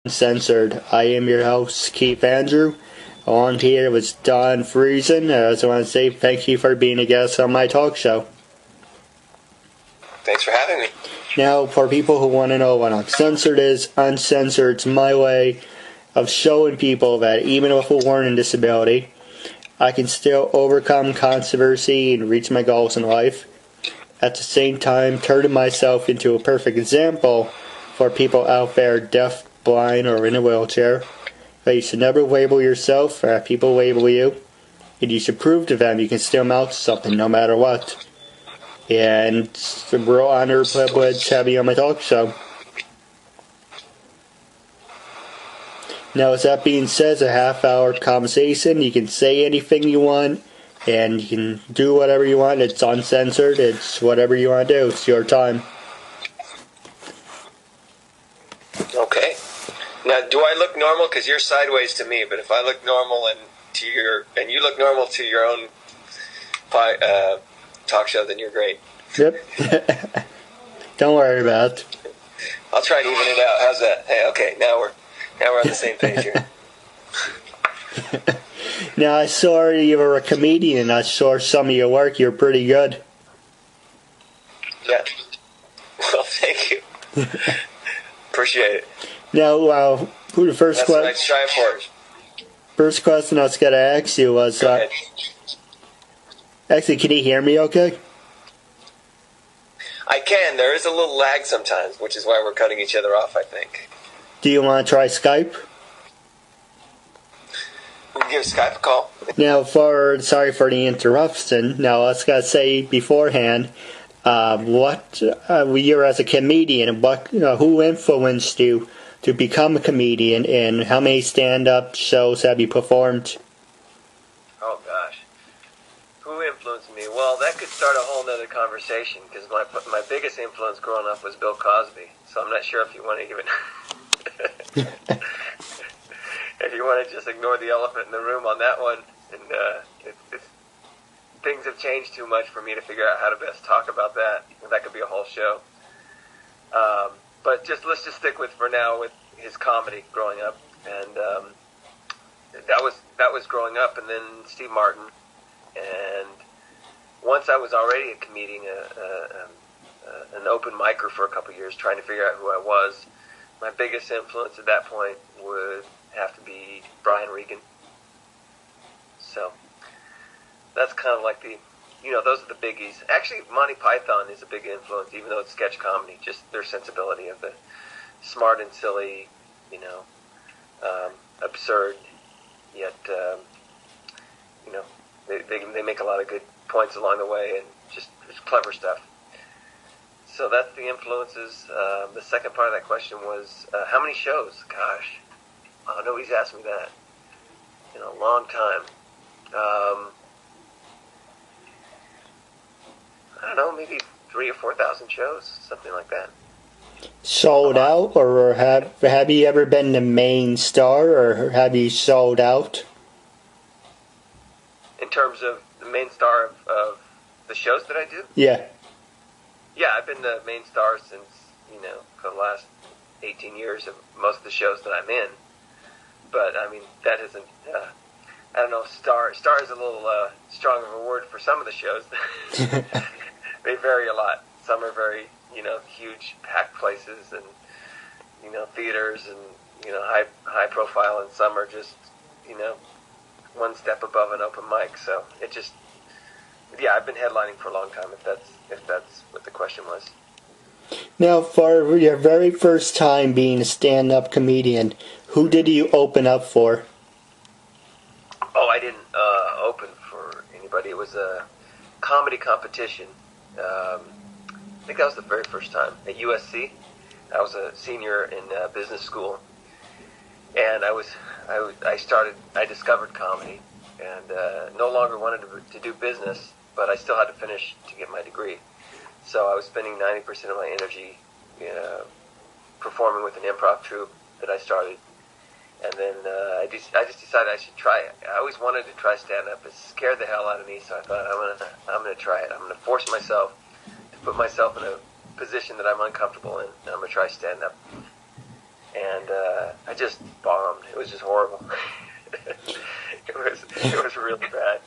Censored. I am your host, Keith Andrew. On here with Don Friesen. I also want to say thank you for being a guest on my talk show. Thanks for having me. Now, for people who want to know what uncensored is, uncensored is my way of showing people that even with a learning disability, I can still overcome controversy and reach my goals in life. At the same time, turning myself into a perfect example for people out there deaf, blind, or in a wheelchair. But you should never label yourself or have people label you. And you should prove to them you can still mount something no matter what. And it's a real honor, privilege having you on my talk show. Now, with that being said, it's a half-hour conversation. You can say anything you want, and you can do whatever you want. It's uncensored. It's whatever you want to do. It's your time. Okay. Now, do I look normal? Because you're sideways to me, but if I look normal and you look normal to your own talk show, then you're great. Yep. Don't worry about it. I'll try to even it out. How's that? Hey, okay. Now we're on the same page here. Now, I saw you were a comedian. I saw some of your work. You're pretty good. Yeah. Well, thank you. Appreciate it. Now, who the first question? That's what I strive for. First question I was going to ask you was, Go ahead. Actually, can you hear me okay? I can. There is a little lag sometimes, which is why we're cutting each other off, I think. Do you want to try Skype? We can give Skype a call. Now, sorry for the interruption. Now, I was going to say beforehand, you're as a comedian, who influenced you to become a comedian, and how many stand-up shows have you performed? Oh, gosh. Who influenced me? Well, that could start a whole nother conversation, because my biggest influence growing up was Bill Cosby, so I'm not sure if you want to give it... if you want to just ignore the elephant in the room on that one, and things have changed too much for me to figure out how to best talk about that. That could be a whole show. But let's just stick with his comedy growing up, and that was growing up, and then Steve Martin, and once I was already a comedian, an open micer for a couple of years, trying to figure out who I was. My biggest influence at that point would have to be Brian Regan. So that's kind of like those are the biggies. Actually, Monty Python is a big influence, even though it's sketch comedy, just their sensibility of the smart and silly, absurd, yet, they make a lot of good points along the way, and just clever stuff. So that's the influences. The second part of that question was, how many shows? Gosh, nobody's asked me that in a long time. I don't know, maybe 3,000 or 4,000 shows, something like that. Sold out, or have you ever been the main star, or have you sold out? In terms of the main star of the shows that I do? Yeah. Yeah, I've been the main star since, for the last 18 years of most of the shows that I'm in. But, I mean, that isn't, I don't know, star is a little strong of a word for some of the shows. They vary a lot. Some are very, huge packed places and, theaters and, high profile, and some are just, one step above an open mic. So it just, yeah, I've been headlining for a long time, if that's what the question was. Now, for your very first time being a stand-up comedian, who did you open up for? Oh, I didn't open for anybody. It was a comedy competition. I think that was the very first time at USC. I was a senior in business school, and I discovered comedy, and no longer wanted to do business, but I still had to finish to get my degree. So I was spending 90% of my energy performing with an improv troupe that I started, And then I just decided I should try it. I always wanted to try stand-up. It scared the hell out of me, so I thought I'm gonna try it. I'm gonna force myself to put myself in a position that I'm uncomfortable in, and I'm gonna try stand-up. And I just bombed. It was just horrible. It was really bad.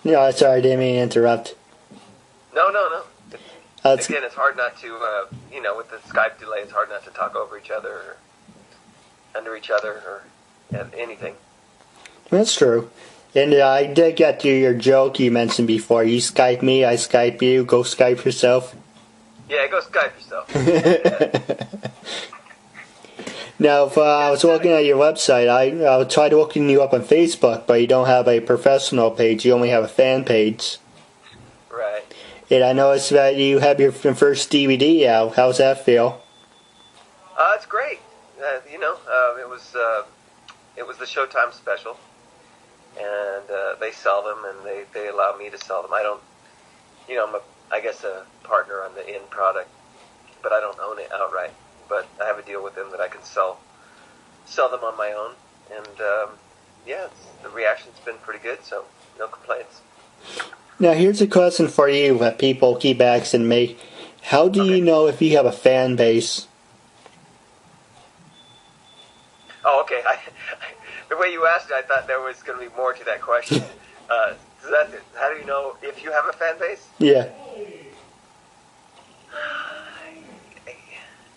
Yeah, sorry, I didn't mean to interrupt. No. Again, it's hard not to, with the Skype delay, it's hard not to talk over each other or under each other or anything. That's true. And I did get to your joke you mentioned before. You Skype me, I Skype you. Go Skype yourself. Yeah, go Skype yourself. Now, if I was looking at your website, I tried looking you up on Facebook, but you don't have a professional page. You only have a fan page. Right. And I noticed that you have your first DVD out. How's that feel? It's great. It was the Showtime special, and they sell them, and they allow me to sell them. I don't, I'm I guess a partner on the end product, but I don't own it outright. But I have a deal with them that I can sell them on my own, and the reaction's been pretty good, so no complaints. Now here's a question for you that people keep asking me. How do you know if you have a fan base? Oh, okay. The way you asked it, I thought there was going to be more to that question. How do you know if you have a fan base? Yeah.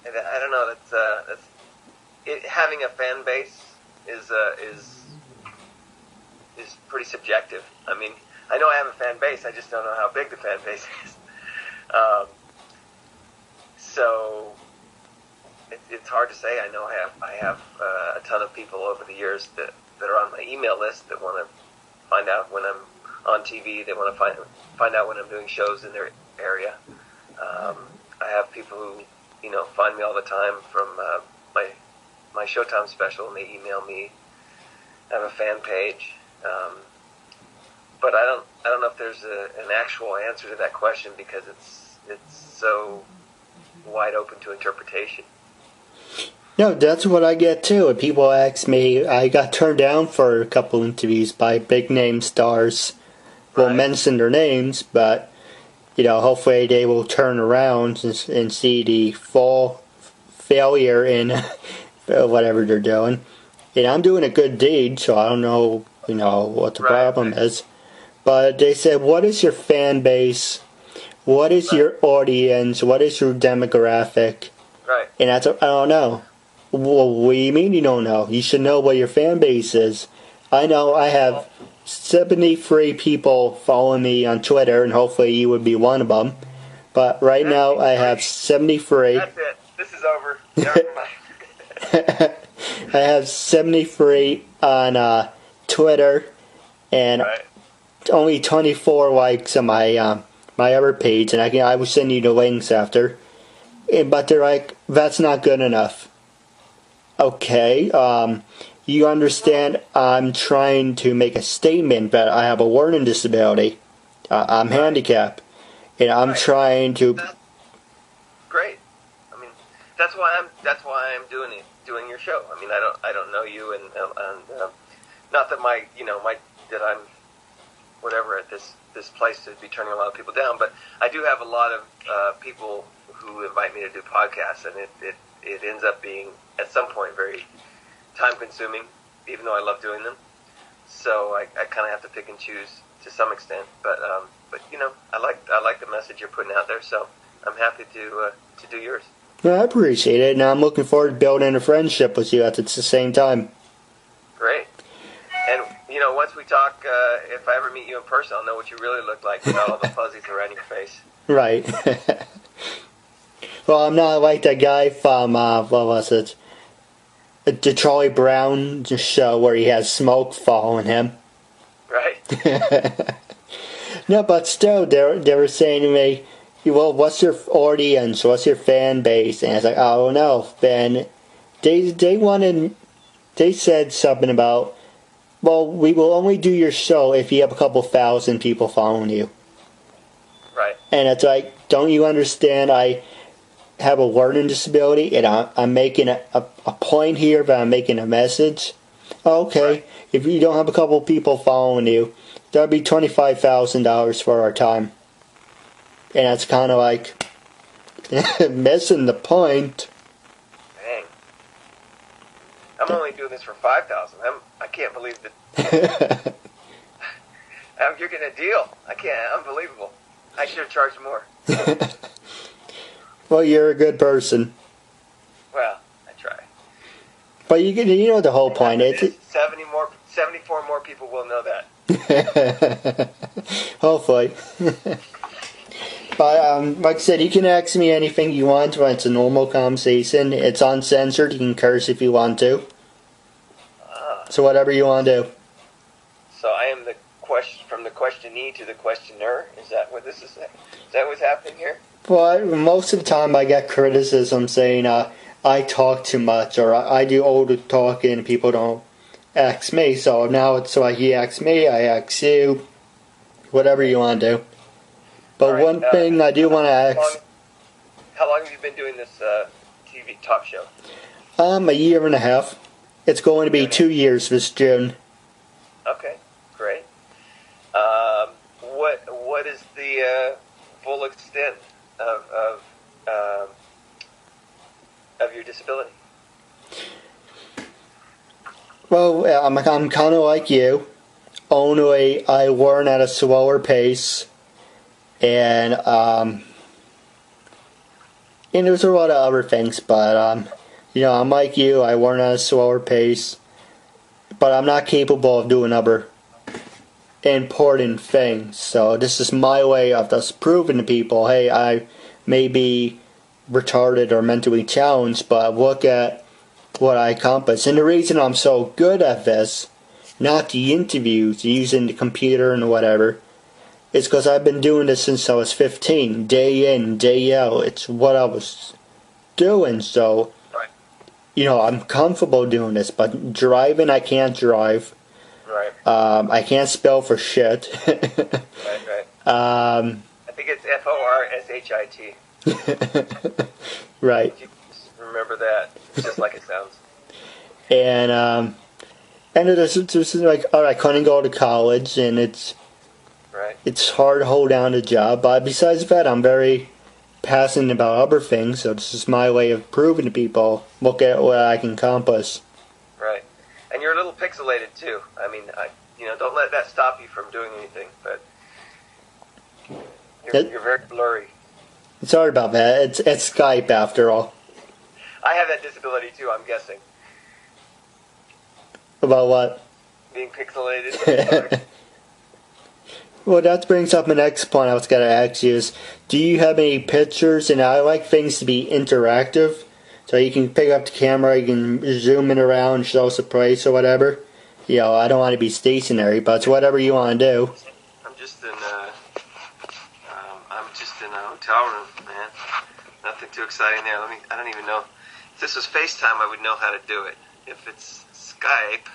I don't know. Having a fan base is pretty subjective. I mean, I know I have a fan base. I just don't know how big the fan base is. So it's hard to say. I know I have a ton of people over the years that are on my email list that want to find out when I'm on TV. They want to find out when I'm doing shows in their area. I have people who find me all the time from my Showtime special, and they email me. I have a fan page, but I don't know if there's an actual answer to that question because it's so wide open to interpretation. No, that's what I get too. And people ask me, I got turned down for a couple interviews by big name stars. Won't mention their names, but hopefully they will turn around and see the full failure in whatever they're doing. And I'm doing a good deed, so I don't know, what the problem is. But they said, what is your fan base? What is your audience? What is your demographic? Right. And I don't know. Well, what do you mean you don't know? You should know what your fan base is. I know I have 73 people following me on Twitter, and hopefully you would be one of them. But right now I have 73. That's it. This is over. Never mind. I have 73 on Twitter, and only 24 likes on my my other page, and I will send you the links after. But they're like, that's not good enough. Okay, you understand I'm trying to make a statement that I have a learning disability. I'm handicapped, and I'm trying to. That's great. I mean, that's why I'm doing your show. I mean, I don't know you, and not that that I'm whatever at this place to be turning a lot of people down, but I do have a lot of people who invite me to do podcasts, and it ends up being at some point very time consuming, even though I love doing them. So I kind of have to pick and choose to some extent, but I like the message you're putting out there, so I'm happy to do yours. Well, I appreciate it, and I'm looking forward to building a friendship with you at the same time. Great. And once we talk, if I ever meet you in person, I'll know what you really look like without all the fuzzies around your face. Right. Well, I'm not like that guy from what was it? The Charlie Brown show where he has smoke following him. Right. No, but still, they were saying to me, well, what's your audience? What's your fan base? And I was like, oh no. Then they said something about, well, we will only do your show if you have a couple thousand people following you. Right. And it's like, don't you understand? have a learning disability, and I'm making a point here, but I'm making a message. Okay, Right. if you don't have a couple people following you, that'd be $25,000 for our time. And that's kind of like missing the point. Dang. I'm only doing this for $5,000. I can't believe that you're getting a deal. I can't. Unbelievable. I should have charged more. Well, you're a good person. Well, I try. But you know the whole point. It's 74 more people will know that. hopefully. But like I said, you can ask me anything you want when it's a normal conversation. It's uncensored. You can curse if you want to. So whatever you want to do. So I am from the questionee to the questioner. Is that what this is? Is that what's happening here? Well, most of the time I get criticism saying I talk too much, or I do all the talking and people don't ask me. So now it's like he asks me, I ask you, whatever you want to do. But right, one thing I do want to ask... How long have you been doing this TV talk show? A year and a half. It's going to be 2 years this June. Okay, great. What is the full extent of your disability? Well, I'm kind of like you. Only I learn at a slower pace. And there's a lot of other things, but I'm like you. I learn at a slower pace, but I'm not capable of doing other important things. So this is my way of just proving to people, hey, I may be retarded or mentally challenged, but look at what I accomplished. And the reason I'm so good at this, not the interviews, using the computer and whatever, it's because I've been doing this since I was 15, day in, day out. It's what I was doing, so, right. I'm comfortable doing this, but driving, I can't drive. Right. I can't spell for shit. Right. I think it's FORSHIT. Right. You just remember that, just like it sounds. And there's like, I couldn't go to college, and it's hard to hold down a job, but besides that, I'm very passionate about other things, so this is my way of proving to people, look at what I can accomplish. Right. And you're a little pixelated, too. I mean, don't let that stop you from doing anything, but you're very blurry. Sorry about that. It's Skype, after all. I have that disability, too, I'm guessing. About what? Being pixelated. Well, that brings up my next point I was going to ask you is, do you have any pictures? And I like things to be interactive, so you can pick up the camera, you can zoom it around, show us a place or whatever. I don't want to be stationary, but it's whatever you want to do. I'm just in a hotel room, man. Nothing too exciting there. I don't even know. If this was FaceTime, I would know how to do it. If it's Skype,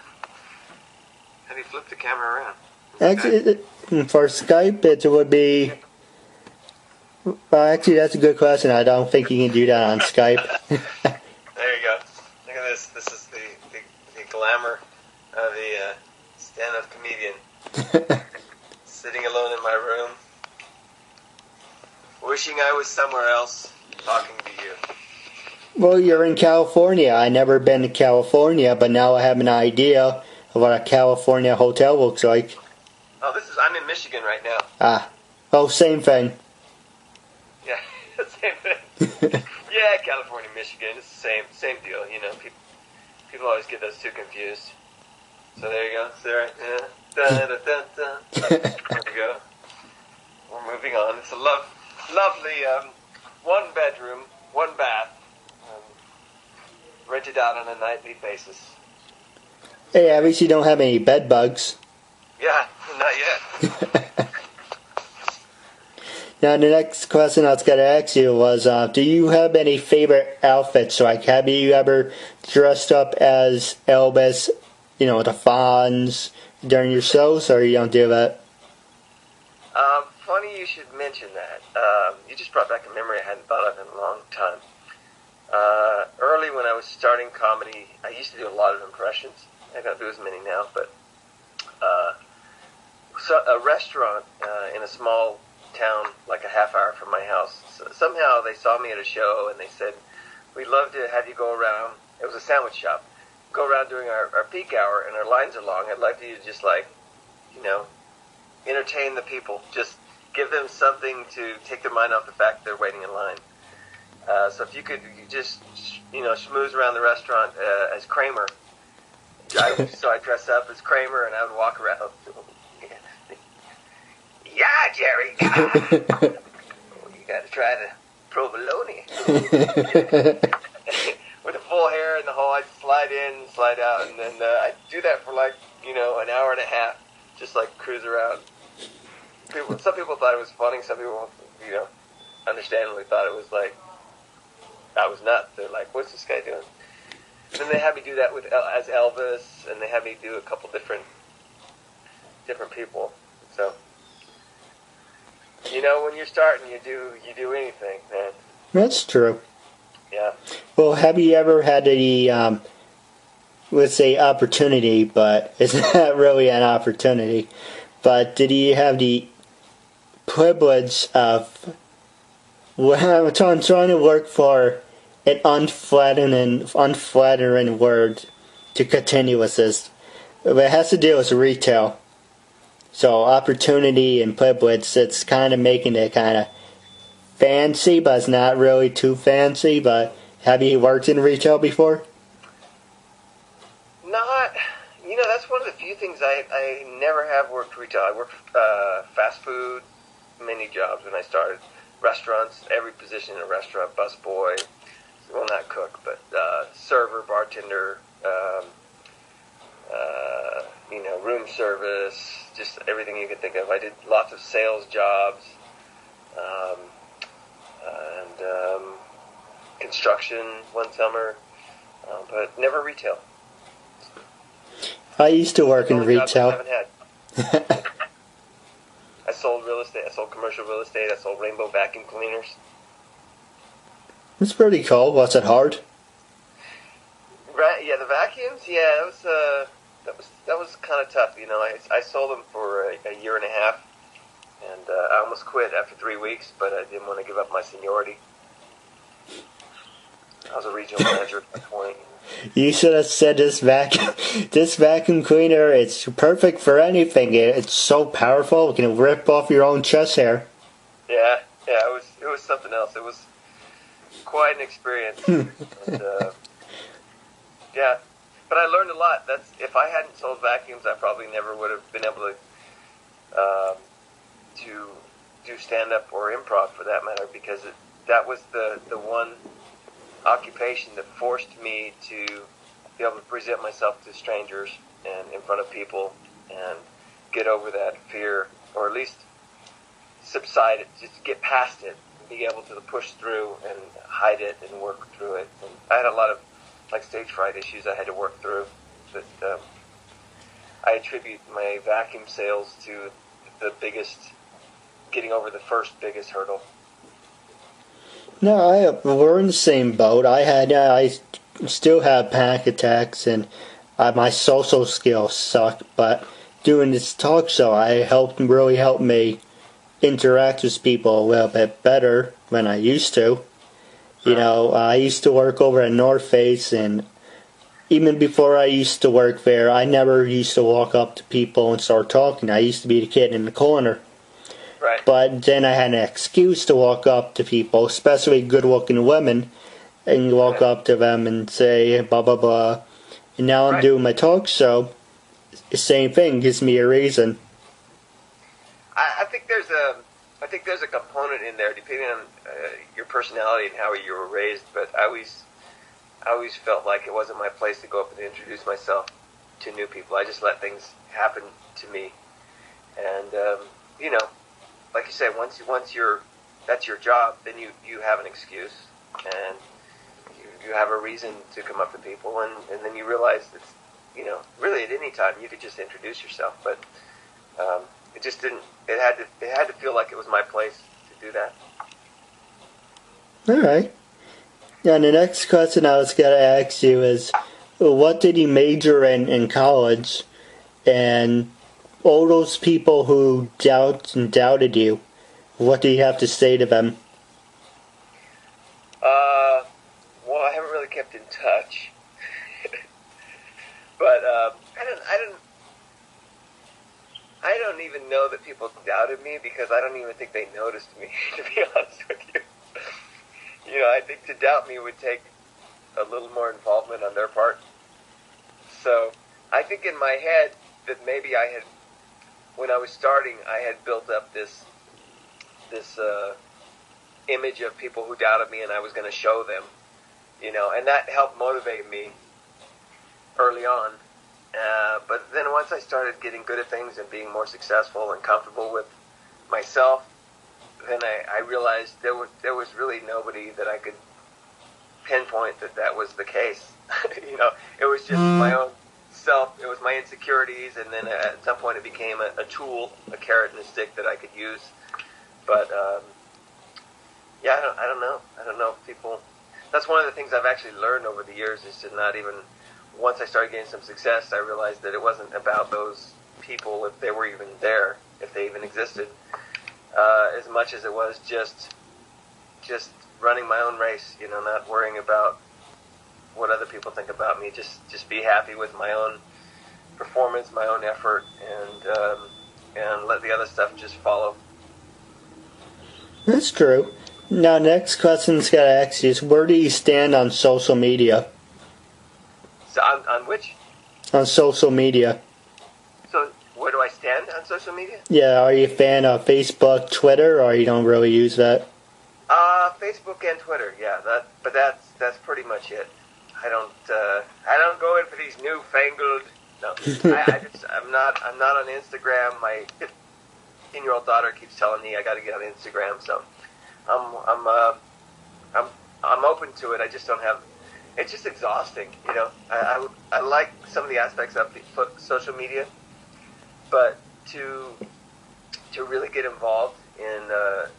how do you flip the camera around? Actually, for Skype, it would be... Well, actually, that's a good question. I don't think you can do that on Skype. There you go. Look at this. This is the glamour of the stand-up comedian. Sitting alone in my room, wishing I was somewhere else, talking to you. Well, you're in California. I've never been to California, but now I have an idea of what a California hotel looks like. Oh, I'm in Michigan right now. Oh, same thing. Yeah, same thing. Yeah, California, Michigan, it's the same deal. People always get those two confused. So there you go. There we go. We're moving on. It's a lovely one bedroom, one bath, rented out on a nightly basis. Hey, at least you don't have any bed bugs. Yeah, not yet. Now, the next question I was going to ask you was, do you have any favorite outfits? Like, have you ever dressed up as Elvis, the Fonz during your shows, or you don't do that? Funny you should mention that. You just brought back a memory I hadn't thought of in a long time. Early when I was starting comedy, I used to do a lot of impressions. I don't do as many now, but so a restaurant in a small town, like a half hour from my house, somehow they saw me at a show and they said, "We'd love to have you go around." It was a sandwich shop. Go around during our peak hour, and our lines are long. I'd like you to just entertain the people. Just give them something to take their mind off the fact they're waiting in line. So if you could just, schmooze around the restaurant as Kramer. So I'd dress up as Kramer, and I would walk around. Yeah, Jerry. You got to try the provolone. With the full hair and the whole, I'd slide in, slide out, and then I'd do that for an hour and a half, just cruise around. Some people thought it was funny. Some people, understandably thought it was I was nuts. They're like, "What's this guy doing?" And then they had me do that as Elvis, and they had me do a couple different people. So, when you're starting, you do anything, man. That's true. Yeah. Well, have you ever had the, let's say, opportunity, but it's not really an opportunity, but did you have the privilege of, I'm trying to look for an unflattering word to continue with this, but it has to do with retail. So opportunity and privilege, it's kind of making it kind of fancy, but it's not really too fancy. But have you worked in retail before? Not, that's one of the few things I never have worked retail. I worked fast food, many jobs when I started. Restaurants, every position in a restaurant, busboy, well, not cook, but server, bartender, room service, just everything you can think of. I did lots of sales jobs, and construction one summer, but never retail. I used to work in retail. I haven't had. I sold real estate. I sold commercial real estate. I sold rainbow vacuum cleaners. It's pretty cool. Was it hard? Right. Yeah, the vacuums. Yeah, that was kind of tough. I sold them for a year and a half, and I almost quit after 3 weeks, but I didn't want to give up my seniority. I was a regional manager at that point. You should have said this vacuum cleaner, it's perfect for anything. It's so powerful, it can rip off your own chest hair. Yeah, it was something else. It was quite an experience. And, yeah, but I learned a lot. If I hadn't sold vacuums, I probably never would have been able to do stand-up or improv for that matter, because that was the one occupation that forced me to be able to present myself to strangers and in front of people and get over that fear, or at least subside it, just get past it, and be able to push through and hide it and work through it. And I had a lot of stage fright issues I had to work through, but I attribute my vacuum sales to getting over the first biggest hurdle. No, we're in the same boat. I still have panic attacks, and my social skills suck. But doing this talk show, really helped me interact with people a little bit better than I used to. I used to work over at North Face, and even before I used to work there, I never used to walk up to people and start talking. I used to be the kid in the corner. Right. But then I had an excuse to walk up to people, especially good-looking women, and walk up to them and say blah blah blah. And now I'm doing my talk show. The same thing gives me a reason. I think there's a component in there depending on your personality and how you were raised. But I always felt like it wasn't my place to go up and introduce myself to new people. I just let things happen to me, and like you say, once that's your job, then you have an excuse, and you have a reason to come up to people, and then you realize it's really at any time you could just introduce yourself. But it just didn't. It had to feel like it was my place to do that. All right. Now, the next question I was going to ask you is, what did you major in college? And all those people who doubted you, what do you have to say to them? Well, I haven't really kept in touch, but I don't even know that people doubted me because I don't even think they noticed me, to be honest with you. You know, I think to doubt me would take a little more involvement on their part. So I think in my head that maybe I had, when I was starting, I had built up this image of people who doubted me, and I was going to show them, you know, and that helped motivate me early on. But then once I started getting good at things and being more successful and comfortable with myself, then I realized there was really nobody that I could pinpoint that was the case. You know, it was just my own self. It was my insecurities, and then at some point it became a tool, a carrot and a stick that I could use. But yeah, I don't know. I don't know if people. That's one of the things I've actually learned over the years is to not even. Once I started getting some success, I realized that it wasn't about those people, if they were even there, if they even existed, as much as it was just running my own race, you know, not worrying about what other people think about me, just be happy with my own performance, my own effort, and let the other stuff just follow. That's true. Now, next question's got to ask you is, where do you stand on social media? So on which? On social media. So where do I stand on social media? Yeah, are you a fan of Facebook, Twitter, or you don't really use that? Facebook and Twitter, yeah. But that's pretty much it. I don't go in for these newfangled. No, I'm not on Instagram. My 15-year-old daughter keeps telling me I got to get on Instagram, so I'm open to it. I just don't have. It's just exhausting, you know. I like some of the aspects of the social media, but to really get involved in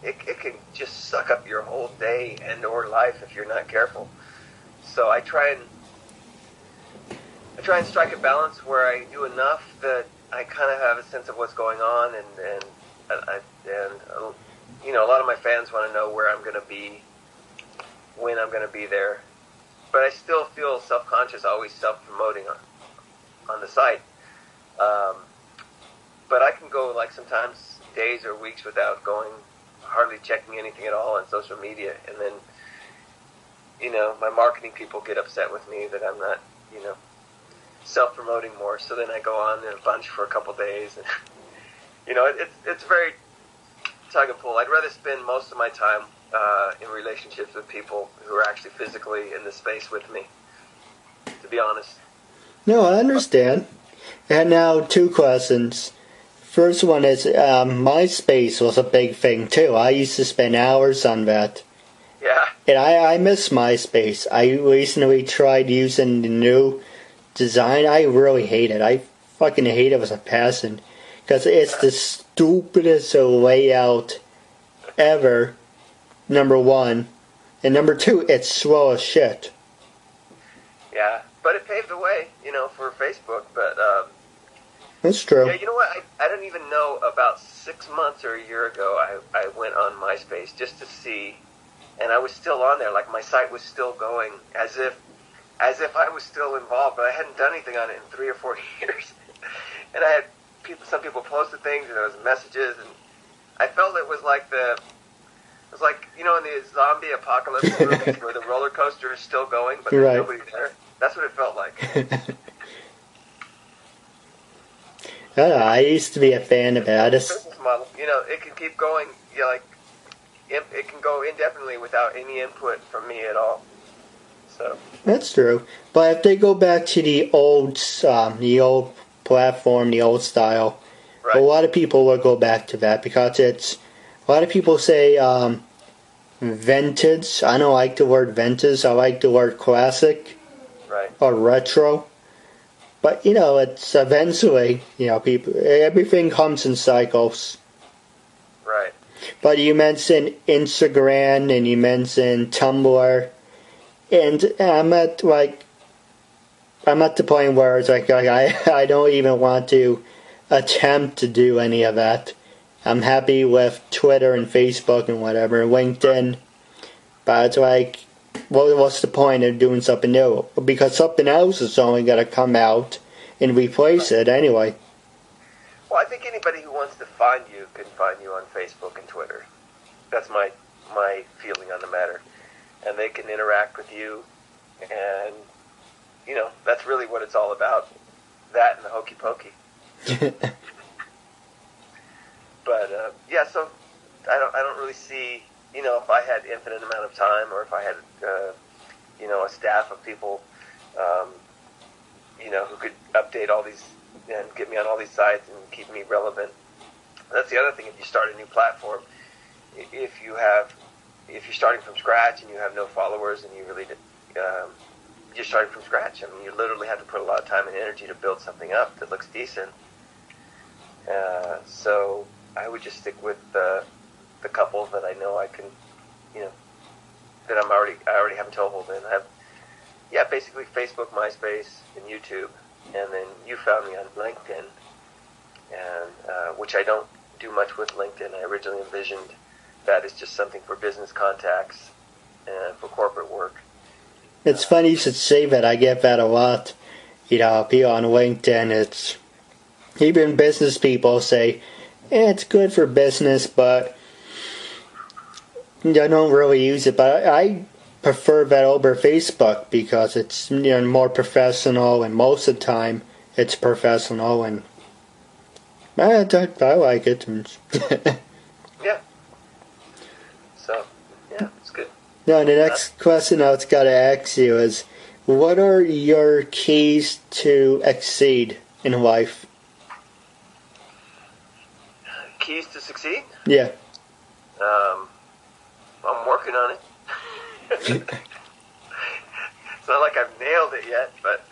it can just suck up your whole day and or life if you're not careful. So I try and strike a balance where I do enough that I kind of have a sense of what's going on, and you know, a lot of my fans want to know where I'm going to be, when I'm going to be there. But I still feel self-conscious, always self-promoting on the site. But I can go like sometimes days or weeks without hardly checking anything at all on social media. And then, you know, my marketing people get upset with me that I'm not, you know, self-promoting more. So then I go on in a bunch for a couple days. And, you know, it's very tug and pull. I'd rather spend most of my time in relationships with people who are actually physically in the space with me, to be honest. No, I understand. And now 2 questions. First one is, MySpace was a big thing too. I used to spend hours on that. Yeah. And I miss MySpace. I recently tried using the new design. I really hate it. I fucking hate it with a passion. Because it's the stupidest layout ever. Number 1, and number 2, it's slow as shit. Yeah, but it paved the way, you know, for Facebook. But that's true. Yeah, you know what? I don't even know. About 6 months or a year ago, I went on MySpace just to see, and I was still on there. Like my site was still going, as if I was still involved, but I hadn't done anything on it in 3 or 4 years. And I had some people posted things, and there was messages, and I felt it was like It was like, you know, in the zombie apocalypse movies where the roller coaster is still going, but there's nobody there. That's what it felt like. I don't know, I used to be a fan of it. Business model, you know, it can keep going. You know, like it can go indefinitely without any input from me at all. So that's true. But if they go back to the old platform, the old style, right. A lot of people will go back to that because it's. A lot of people say vintage. I don't like the word vintage. I like the word classic. Right. Or retro. But, it's eventually, everything comes in cycles. Right. But you mentioned Instagram and you mentioned Tumblr. And I'm at the point where it's like I don't even want to attempt to do any of that. I'm happy with Twitter and Facebook and whatever, LinkedIn. But it's like, what's the point of doing something new? Because something else is only going to come out and replace it anyway. Well, I think anybody who wants to find you can find you on Facebook and Twitter. That's my feeling on the matter. And they can interact with you, and, that's really what it's all about. That and the hokey pokey. But, yeah, so I don't really see, if I had infinite amount of time, or if I had, a staff of people, who could update all these and get me on all these sites and keep me relevant. That's the other thing. If you start a new platform, if you're starting from scratch and you have no followers and you really you're starting from scratch. I mean, you literally have to put a lot of time and energy to build something up that looks decent. So I would just stick with the couple that I know I can, that I already have a toehold in. I have, basically Facebook, MySpace, and YouTube, and then you found me on LinkedIn, and which I don't do much with LinkedIn. I originally envisioned that as just something for business contacts and for corporate work. It's funny you should say that. I get that a lot. People on LinkedIn, it's even business people say, it's good for business, but I don't really use it. But I prefer that over Facebook because it's more professional, and most of the time it's professional, and I like it. Yeah. So, yeah, it's good. Now, the next question I was got to ask you is, what are your keys to exceed in life? Keys to succeed? Yeah. I'm working on it. It's not like I've nailed it yet, but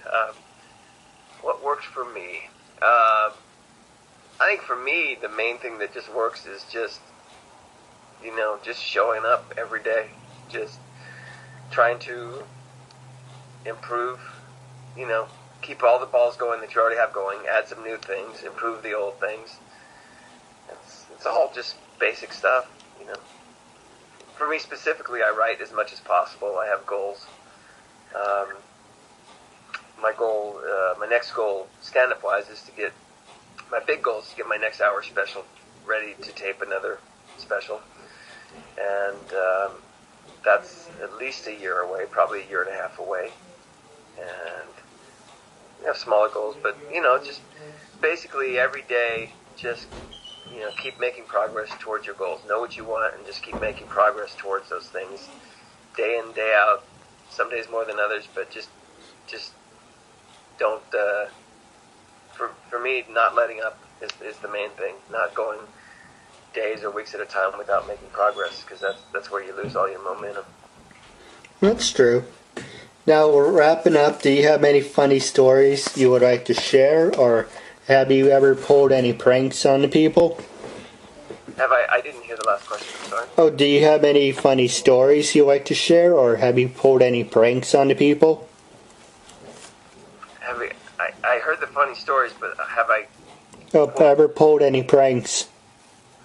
what works for me? I think for me, the main thing that just works is just showing up every day, just trying to improve, keep all the balls going that you already have going, add some new things, improve the old things. It's all just basic stuff, For me specifically, I write as much as possible. I have goals. My next goal, stand-up wise, is to get, my big goal is to get my next hour special ready to tape another special. And that's at least a year away, probably a year and a half away. And I have smaller goals, but, just basically every day, just, keep making progress towards your goals. Know what you want and just keep making progress towards those things. Day in, day out, some days more than others, but just don't, for me, not letting up is the main thing. Not going days or weeks at a time without making progress, because that's where you lose all your momentum. That's true. Now, we're wrapping up. Do you have any funny stories you would like to share, or have you ever pulled any pranks on the people? I didn't hear the last question, I'm sorry. Oh, do you have any funny stories you like to share, or have you pulled any pranks on the people? I heard the funny stories, but have I... ever pulled any pranks?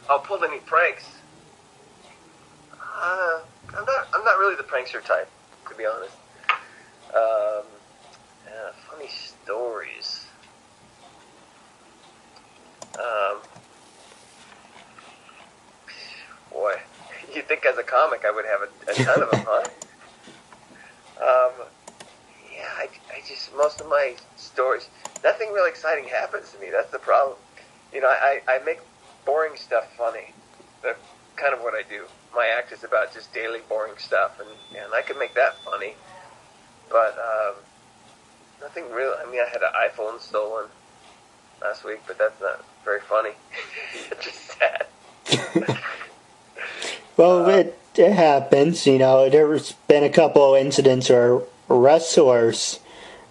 Pulled any pranks? I'm not really the prankster type, to be honest. Funny stories. Boy, you'd think as a comic I would have a ton of them, huh? I just, most of my stories, nothing really exciting happens to me. That's the problem. I make boring stuff funny. That's kind of what I do. My act is about just daily boring stuff, and I can make that funny. But nothing real. I mean, I had an iPhone stolen last week, but that's not very funny. It's just sad. Well, it happens. There's been a couple of incidents where wrestlers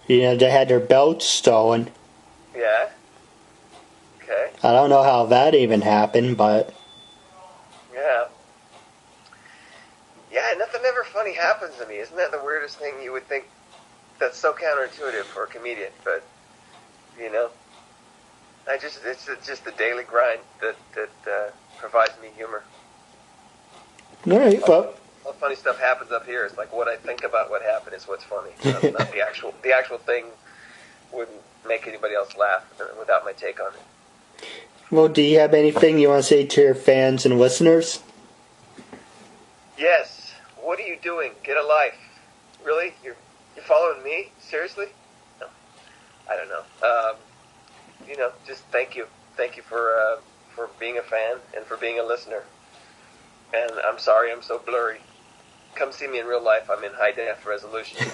They had their belts stolen. Yeah. Okay. I don't know how that even happened, but... Yeah. Yeah, nothing ever funny happens to me. Isn't that the weirdest thing? You would think that's so counterintuitive for a comedian, but, it's just the daily grind that provides me humor. All right, well... All funny stuff happens up here. It's like what I think about what happened is what's funny. Not the actual thing wouldn't make anybody else laugh without my take on it. Well, do you have anything you want to say to your fans and listeners? Yes. What are you doing? Get a life. Really? You're following me? Seriously? No. I don't know. Just thank you. Thank you for being a fan and for being a listener. And I'm sorry I'm so blurry. Come see me in real life. I'm in high def resolution.